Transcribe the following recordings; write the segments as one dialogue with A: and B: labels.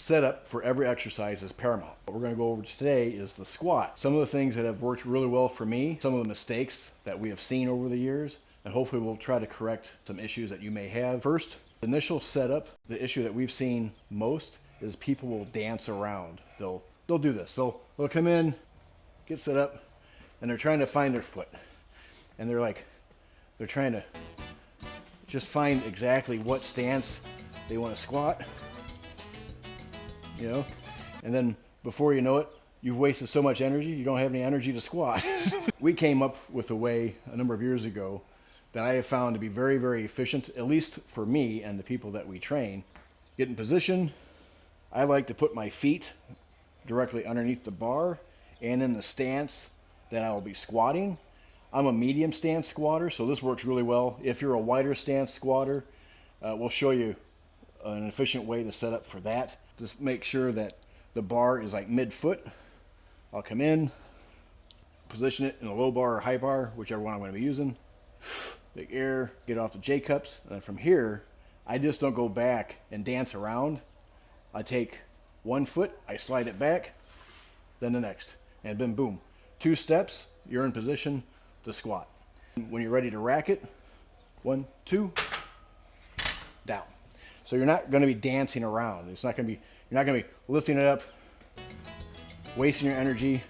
A: setup for every exercise is paramount. What we're going to go over today is the squat. Some of the things that have worked really well for me, some of the mistakes that we have seen over the years, and hopefully we'll try to correct some issues that you may have. First, the initial setup, the issue that we've seen most is people will dance around. They'll do this. They'll come in, get set up, and they're trying to find their foot. And they're trying to just find exactly what stance they want to squat, you know, and then before you know it, you've wasted so much energy, you don't have any energy to squat. We came up with a way a number of years ago that I have found to be very, very efficient, at least for me and the people that we train. Get in position. I like to put my feet directly underneath the bar and in the stance that I will be squatting. I'm a medium stance squatter, so this works really well. If you're a wider stance squatter, we'll show you an efficient way to set up for that. Just make sure that the bar is like mid-foot. I'll come in, position it in a low bar or high bar, whichever one I'm going to be using. Big air, get off the J-cups, and then from here, I just don't go back and dance around. I take one foot, I slide it back, then the next, and then boom. 2 steps, you're in position to squat. When you're ready to rack it, 1, 2, down. So you're not going to be dancing around. You're not going to be lifting it up, wasting your energy.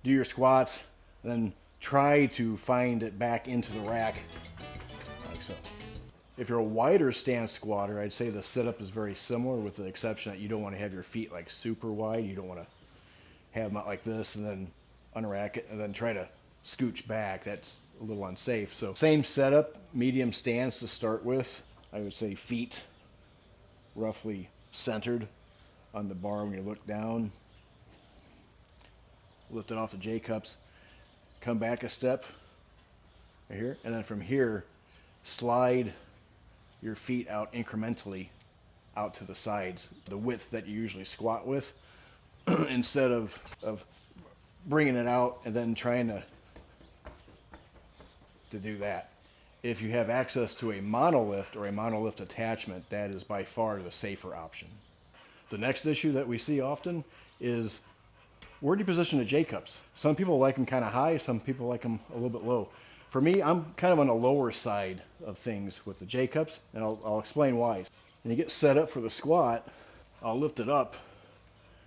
A: Do your squats, and then try to find it back into the rack, like so. If you're a wider stance squatter, I'd say the setup is very similar, with the exception that you don't want to have your feet like super wide. You don't want to have them out like this and then unrack it and then try to scooch back. That's a little unsafe. So same setup, medium stance to start with. I would say feet roughly centered on the bar when you look down. Lift it off the J-cups. Come back a step right here, and then from here, slide your feet out incrementally out to the sides, the width that you usually squat with, instead of bringing it out and then trying to do that. If you have access to a monolift or a monolift attachment, that is by far the safer option. The next issue that we see often is, where do you position the J-cups? Some people like them kind of high, some people like them a little bit low. For me, I'm kind of on the lower side of things with the J-cups, and I'll explain why. When you get set up for the squat, I'll lift it up.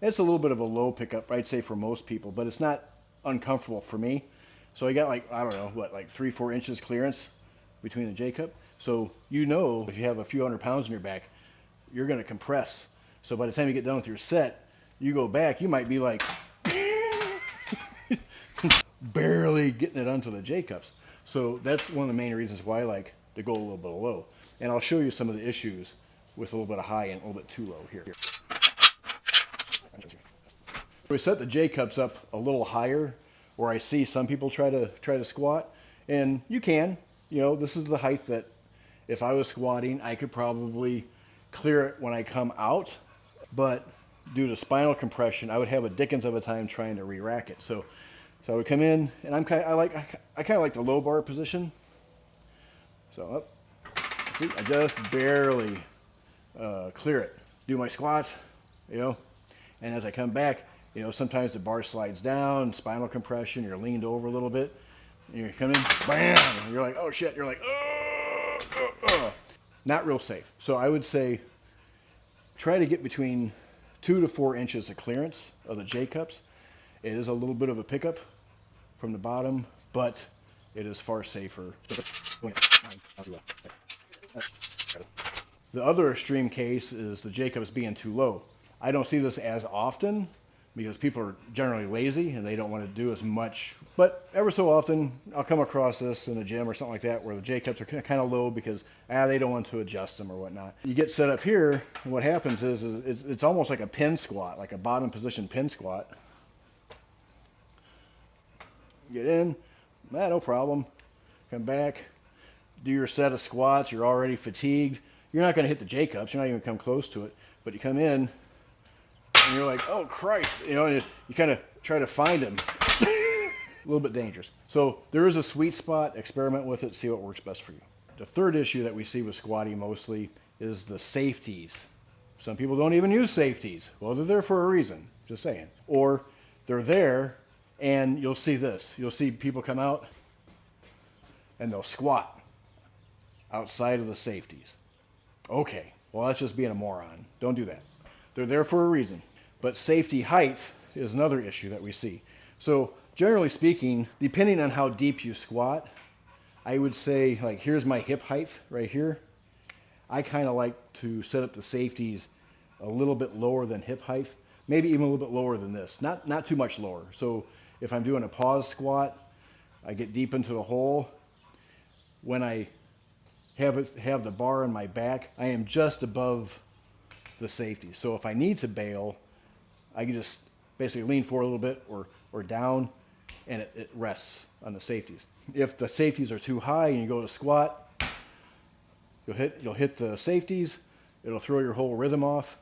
A: It's a little bit of a low pickup, I'd say, for most people, but it's not uncomfortable for me. So I got like 3-4 inches clearance between the J-cup. So you know, if you have a few hundred pounds in your back, you're gonna compress. So by the time you get done with your set, you go back, you might be like barely getting it onto the J-cups. So that's one of the main reasons why I like to go a little bit low. And I'll show you some of the issues with a little bit of high and a little bit too low here. We set the J-cups up a little higher, where I see some people try to squat, and you can. You know, this is the height that if I was squatting, I could probably clear it when I come out, but due to spinal compression, I would have a dickens of a time trying to re-rack it. So I would come in, and I kind of like the low bar position. So up, see, I just barely clear it. Do my squats, you know, and as I come back, you know, sometimes the bar slides down, spinal compression, you're leaned over a little bit, and you come in, bam, and you're like, oh shit, you're like, not real safe. So I would say try to get between 2 to 4 inches of clearance of the J-cups. It is a little bit of a pickup from the bottom, but it is far safer. The other extreme case is the J-cups being too low. I don't see this as often because people are generally lazy and they don't want to do as much. But ever so often, I'll come across this in a gym or something like that where the J-cups are kind of low because they don't want to adjust them or whatnot. You get set up here, and what happens is it's almost like a pin squat, like a bottom position pin squat. Get in, no problem. Come back, do your set of squats. You're already fatigued. You're not going to hit the J-cups. You're not even come close to it. But you come in, and you're like, oh Christ, you know, you kind of try to find them. A little bit dangerous. So there is a sweet spot. Experiment with it, see what works best for you. The third issue that we see with squatting mostly is the safeties. Some people don't even use safeties. Well, they're there for a reason, just saying. Or they're there and you'll see this. You'll see people come out and they'll squat outside of the safeties. Okay, well, that's just being a moron. Don't do that. They're there for a reason. But safety height is another issue that we see. So generally speaking, depending on how deep you squat, I would say, like, here's my hip height right here. I kind of like to set up the safeties a little bit lower than hip height, maybe even a little bit lower than this, not too much lower. So if I'm doing a pause squat, I get deep into the hole. When I have the bar on my back, I am just above the safety. So if I need to bail, I can just basically lean forward a little bit or down, and it rests on the safeties. If the safeties are too high and you go to squat, you'll hit the safeties. It'll throw your whole rhythm off.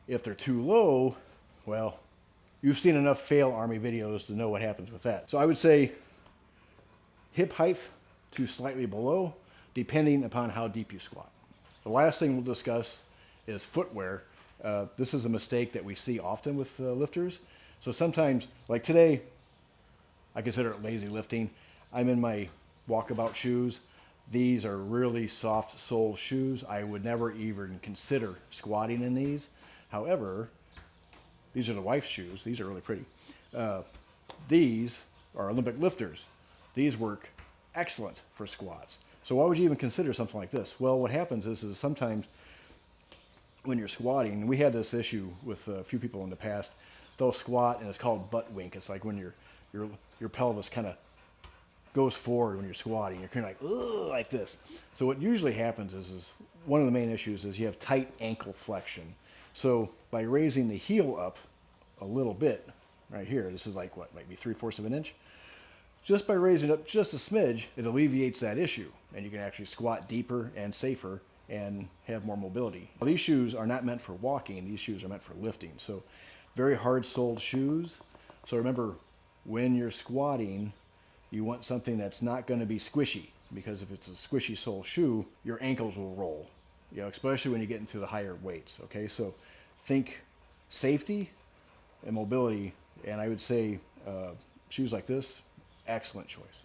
A: If they're too low, well, you've seen enough fail army videos to know what happens with that. So I would say hip height to slightly below, depending upon how deep you squat. The last thing we'll discuss is footwear. This is a mistake that we see often with lifters. So sometimes, like today, I consider it lazy lifting. I'm in my walkabout shoes. These are really soft sole shoes. I would never even consider squatting in these. However, these are the wife's shoes. These are really pretty. These are Olympic lifters. These work excellent for squats. So why would you even consider something like this? Well, what happens is sometimes when you're squatting, we had this issue with a few people in the past. They'll squat and it's called butt wink. It's like when your pelvis kind of goes forward when you're squatting. You're kind of like, ugh, like this. So what usually happens is one of the main issues is you have tight ankle flexion. So by raising the heel up a little bit, right here, this is like what, maybe 3/4 of an inch? Just by raising it up just a smidge, it alleviates that issue. And you can actually squat deeper and safer and have more mobility. Well, these shoes are not meant for walking. These shoes are meant for lifting. So very hard-soled shoes. So remember, when you're squatting, you want something that's not going to be squishy, because if it's a squishy sole shoe, your ankles will roll, especially when you get into the higher weights. Okay, so think safety and mobility, and I would say shoes like this, excellent choice.